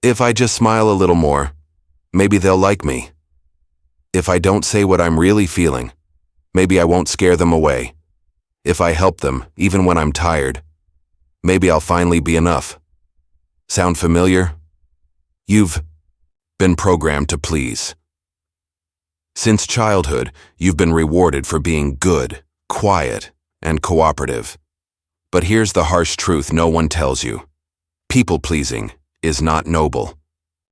If I just smile a little more, maybe they'll like me. If I don't say what I'm really feeling, maybe I won't scare them away. If I help them, even when I'm tired, maybe I'll finally be enough. Sound familiar? You've been programmed to please. Since childhood, you've been rewarded for being good, quiet, and cooperative. But here's the harsh truth no one tells you. People-pleasing is not noble.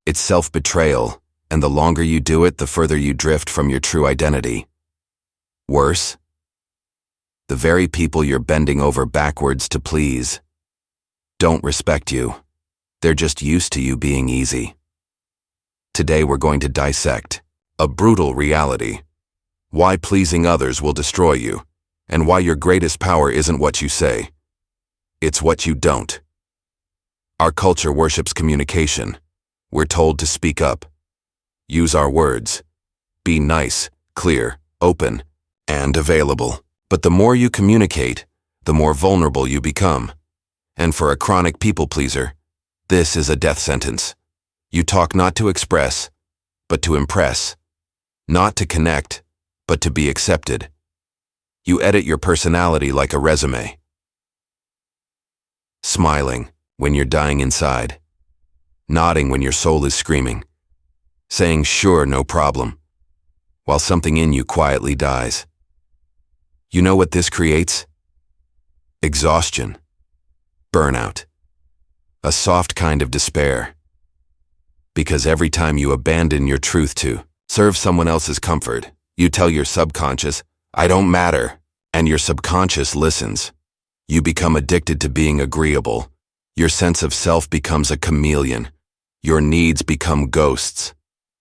It's self-betrayal, and the longer you do it, the further you drift from your true identity. Worse, the very people you're bending over backwards to please don't respect you. They're just used to you being easy. Today we're going to dissect a brutal reality, why pleasing others will destroy you, and why your greatest power isn't what you say. It's what you don't. Our culture worships communication. We're told to speak up, use our words, be nice, clear, open, and available. But the more you communicate, the more vulnerable you become. And for a chronic people-pleaser, this is a death sentence. You talk not to express, but to impress. Not to connect, but to be accepted. You edit your personality like a resume. Smiling when you're dying inside. Nodding when your soul is screaming. Saying sure, no problem, while something in you quietly dies. You know what this creates? Exhaustion. Burnout. A soft kind of despair. Because every time you abandon your truth to serve someone else's comfort, you tell your subconscious, I don't matter, and your subconscious listens. You become addicted to being agreeable. Your sense of self becomes a chameleon. Your needs become ghosts.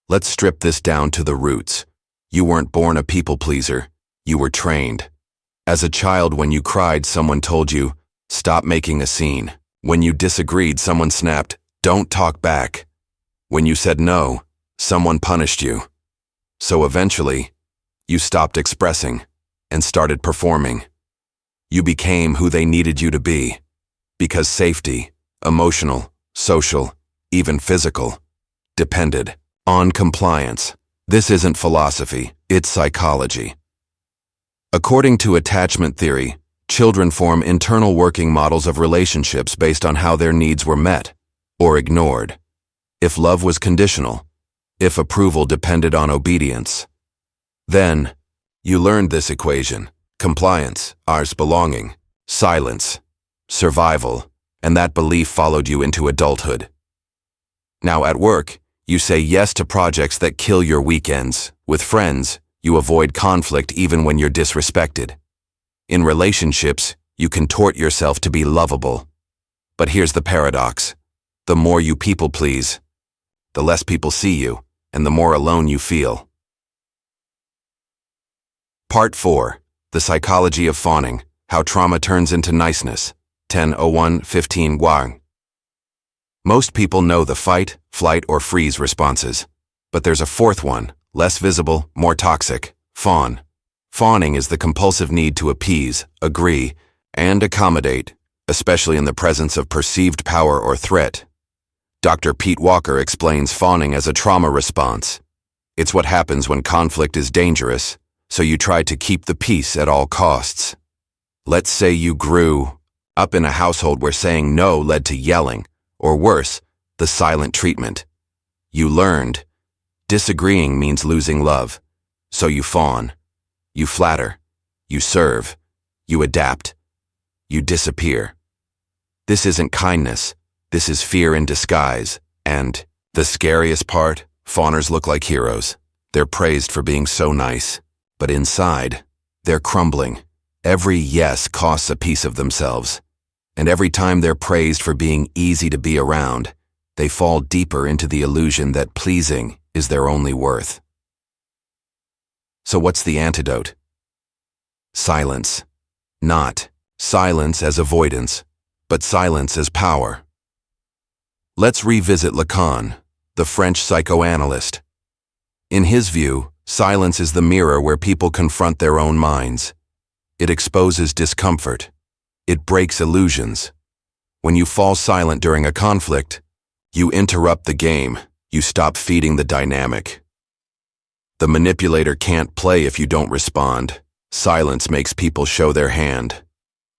Let's strip this down to the roots. You weren't born a people-pleaser. You were trained. As a child, when you cried, someone told you, stop making a scene. When you disagreed, someone snapped, don't talk back. When you said no, someone punished you. So eventually, you stopped expressing and started performing. You became who they needed you to be, because safety, emotional, social, even physical, depended on compliance. This isn't philosophy, it's psychology. According to attachment theory, children form internal working models of relationships based on how their needs were met or ignored. If love was conditional, if approval depended on obedience. Then, you learned this equation: compliance, ours belonging, silence, survival, and that belief followed you into adulthood. Now at work, you say yes to projects that kill your weekends. With friends, you avoid conflict even when you're disrespected. In relationships, you contort yourself to be lovable. But here's the paradox. The more you people please, the less people see you, and the more alone you feel. Part 4. The Psychology of Fawning, How Trauma Turns into Niceness, 10:01:15 Wang. Most people know the fight, flight, or freeze responses. But there's a fourth one, less visible, more toxic: fawn. Fawning is the compulsive need to appease, agree, and accommodate, especially in the presence of perceived power or threat. Dr. Pete Walker explains fawning as a trauma response. It's what happens when conflict is dangerous, so you try to keep the peace at all costs. Let's say you grew up in a household where saying no led to yelling, or worse, the silent treatment. You learned disagreeing means losing love, so you fawn. You flatter, you serve, you adapt, you disappear. This isn't kindness, this is fear in disguise, and the scariest part, fawners look like heroes. They're praised for being so nice, but inside, they're crumbling. Every yes costs a piece of themselves, and every time they're praised for being easy to be around, they fall deeper into the illusion that pleasing is their only worth. So what's the antidote? Silence. Not silence as avoidance, but silence as power. Let's revisit Lacan, the French psychoanalyst. In his view, silence is the mirror where people confront their own minds. It exposes discomfort. It breaks illusions. When you fall silent during a conflict, You interrupt the game. You stop feeding the dynamic. The manipulator can't play if you don't respond. Silence makes people show their hand.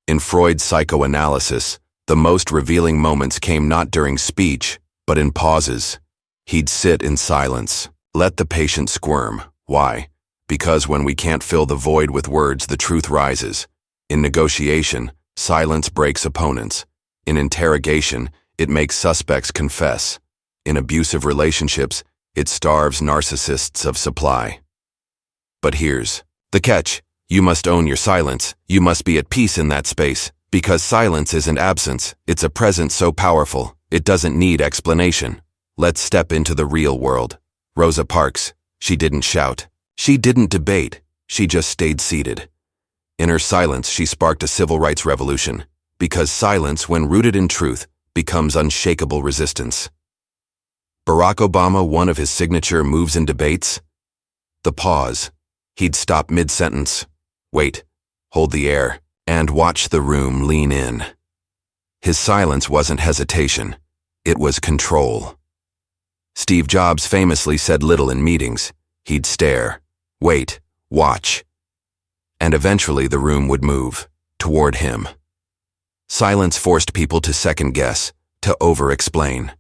In Freud's psychoanalysis, the most revealing moments came not during speech, but in pauses. He'd sit in silence, let the patient squirm. Why? Because when we can't fill the void with words, the truth rises. In negotiation, silence breaks opponents. In interrogation, it makes suspects confess. In abusive relationships, it starves narcissists of supply. But here's the catch. You must own your silence. You must be at peace in that space, because silence isn't absence. It's a presence so powerful, it doesn't need explanation. Let's step into the real world. Rosa Parks, she didn't shout. She didn't debate. She just stayed seated. In her silence, she sparked a civil rights revolution, because silence, when rooted in truth, becomes unshakable resistance. Barack Obama, one of his signature moves in debates? The pause. He'd stop mid-sentence, wait, hold the air, and watch the room lean in. His silence wasn't hesitation. It was control. Steve Jobs famously said little in meetings. He'd stare, wait, watch. And eventually the room would move toward him. Silence forced people to second-guess, to over-explain.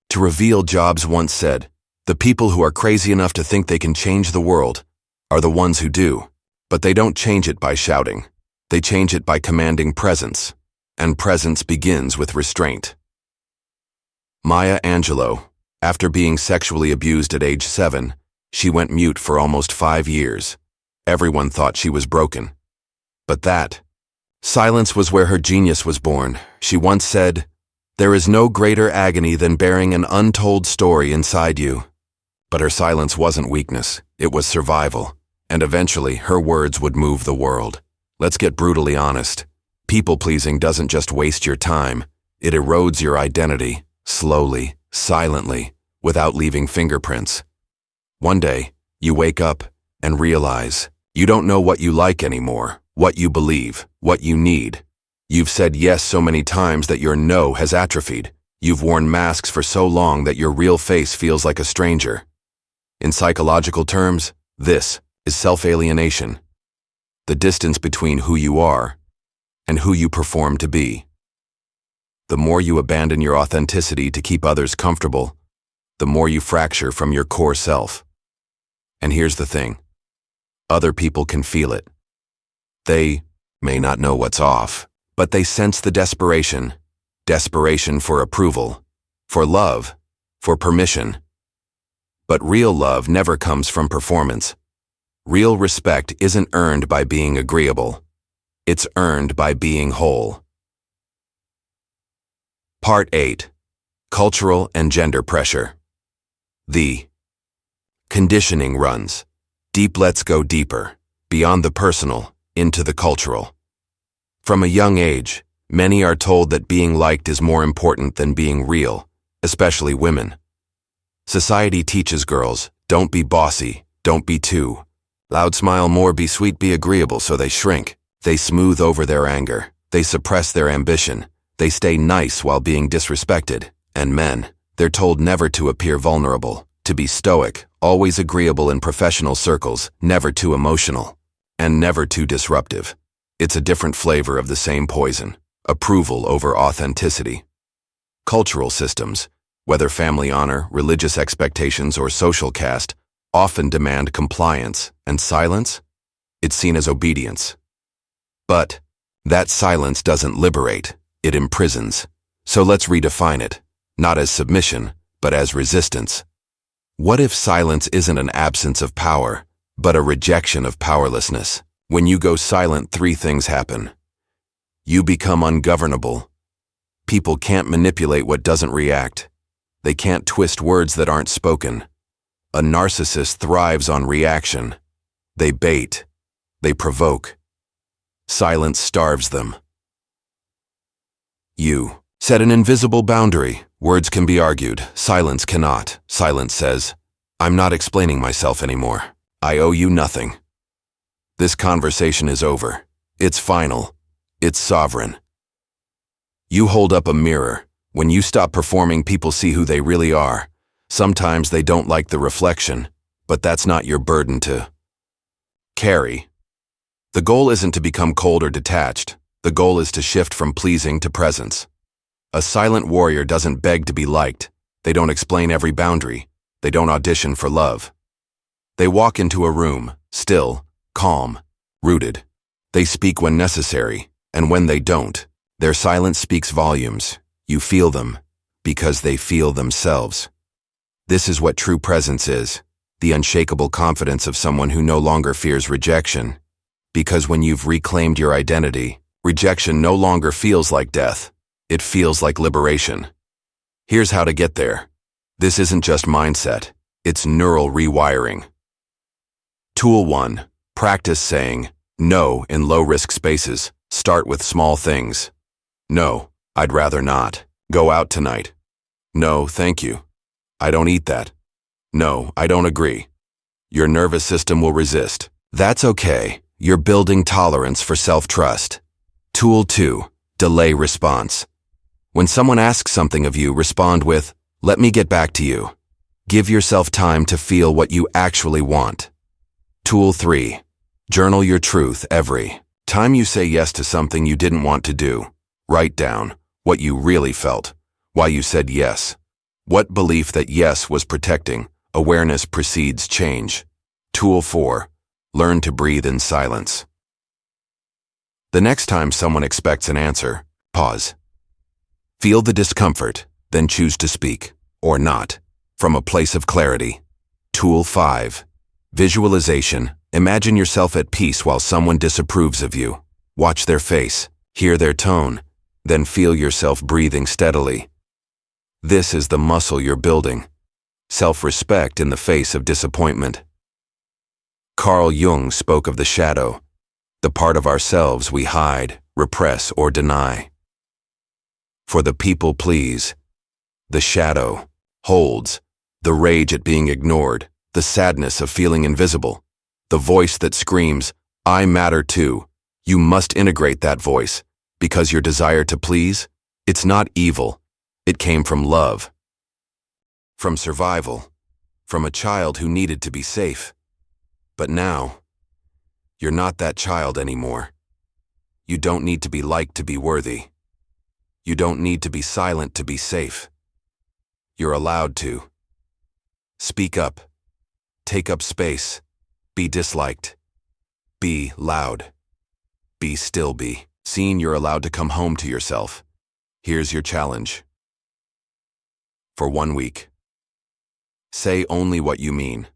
To reveal, Jobs once said, "The people who are crazy enough to think they can change the world are the ones who do, but they don't change it by shouting. They change it by commanding presence, and presence begins with restraint." Maya Angelou, after being sexually abused at age 7, she went mute for almost 5 years. Everyone thought she was broken. But that silence was where her genius was born. She once said, "There is no greater agony than bearing an untold story inside you." But her silence wasn't weakness, it was survival. And eventually, her words would move the world. Let's get brutally honest. People-pleasing doesn't just waste your time. It erodes your identity, slowly, silently, without leaving fingerprints. One day, you wake up and realize you don't know what you like anymore, what you believe, what you need. You've said yes so many times that your no has atrophied. You've worn masks for so long that your real face feels like a stranger. In psychological terms, this is self-alienation. The distance between who you are and who you perform to be. The more you abandon your authenticity to keep others comfortable, the more you fracture from your core self. And here's the thing. Other people can feel it. They may not know what's off, but they sense the desperation. Desperation for approval, for love, for permission. But real love never comes from performance. Real respect isn't earned by being agreeable. It's earned by being whole. Part 8. Cultural and Gender Pressure. The conditioning runs deep. Let's go deeper, beyond the personal, into the cultural. From a young age, many are told that being liked is more important than being real, especially women. Society teaches girls, don't be bossy, don't be too loud, smile more, be sweet, be agreeable, so they shrink. They smooth over their anger. They suppress their ambition. They stay nice while being disrespected. And men, they're told never to appear vulnerable, to be stoic, always agreeable in professional circles, never too emotional, and never too disruptive. It's a different flavor of the same poison. Approval over authenticity. Cultural systems, whether family honor, religious expectations, or social caste, often demand compliance, and silence? It's seen as obedience. But that silence doesn't liberate, it imprisons. So let's redefine it, not as submission, but as resistance. What if silence isn't an absence of power, but a rejection of powerlessness? When you go silent, 3 things happen. You become ungovernable. People can't manipulate what doesn't react. They can't twist words that aren't spoken. A narcissist thrives on reaction. They bait. They provoke. Silence starves them. You set an invisible boundary. Words can be argued. Silence cannot. Silence says, "I'm not explaining myself anymore. I owe you nothing." This conversation is over. It's final. It's sovereign. You hold up a mirror. When you stop performing, people see who they really are. Sometimes they don't like the reflection, but that's not your burden to carry. The goal isn't to become cold or detached. The goal is to shift from pleasing to presence. A silent warrior doesn't beg to be liked. They don't explain every boundary. They don't audition for love. They walk into a room, still, calm, rooted. They speak when necessary, and when they don't, their silence speaks volumes. You feel them, because they feel themselves. This is what true presence is, the unshakable confidence of someone who no longer fears rejection. Because when you've reclaimed your identity, rejection no longer feels like death. It feels like liberation. Here's how to get there. This isn't just mindset, it's neural rewiring. Tool 1. Practice saying no in low-risk spaces. Start with small things. No, I'd rather not go out tonight. No, thank you. I don't eat that. No, I don't agree. Your nervous system will resist. That's okay. You're building tolerance for self-trust. Tool 2. Delay response. When someone asks something of you, respond with, "Let me get back to you." Give yourself time to feel what you actually want. Tool 3. Journal your truth every time you say yes to something you didn't want to do. Write down what you really felt, why you said yes. What belief that yes was protecting. Awareness precedes change. Tool 4. Learn to breathe in silence. The next time someone expects an answer, pause. Feel the discomfort, then choose to speak, or not, from a place of clarity. Tool 5. Visualization. Imagine yourself at peace while someone disapproves of you. Watch their face, hear their tone, then feel yourself breathing steadily. This is the muscle you're building. Self-respect in the face of disappointment. Carl Jung spoke of the shadow, the part of ourselves we hide, repress, or deny. For the people please, the shadow holds the rage at being ignored, the sadness of feeling invisible, the voice that screams, "I matter too." You must integrate that voice, because your desire to please, it's not evil. It came from love, from survival, from a child who needed to be safe. But now, you're not that child anymore. You don't need to be liked to be worthy. You don't need to be silent to be safe. You're allowed to speak up, take up space, be disliked, be loud, be still be seen. You're allowed to come home to yourself. Here's your challenge. For 1 week, say only what you mean.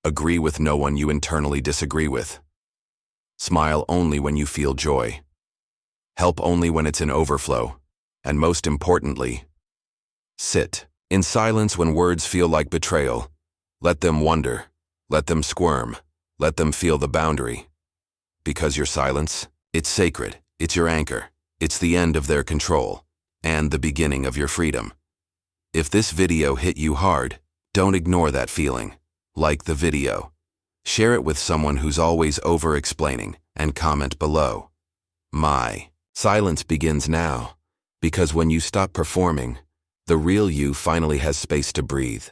Agree with no one you internally disagree with. Smile only when you feel joy. Help only when it's in overflow. And most importantly, sit in silence when words feel like betrayal. Let them wonder. Let them squirm. Let them feel the boundary. Because your silence, it's sacred. It's your anchor. It's the end of their control and the beginning of your freedom. If this video hit you hard, don't ignore that feeling. Like the video. Share it with someone who's always over-explaining, and comment below. My silence begins now, because when you stop performing, the real you finally has space to breathe.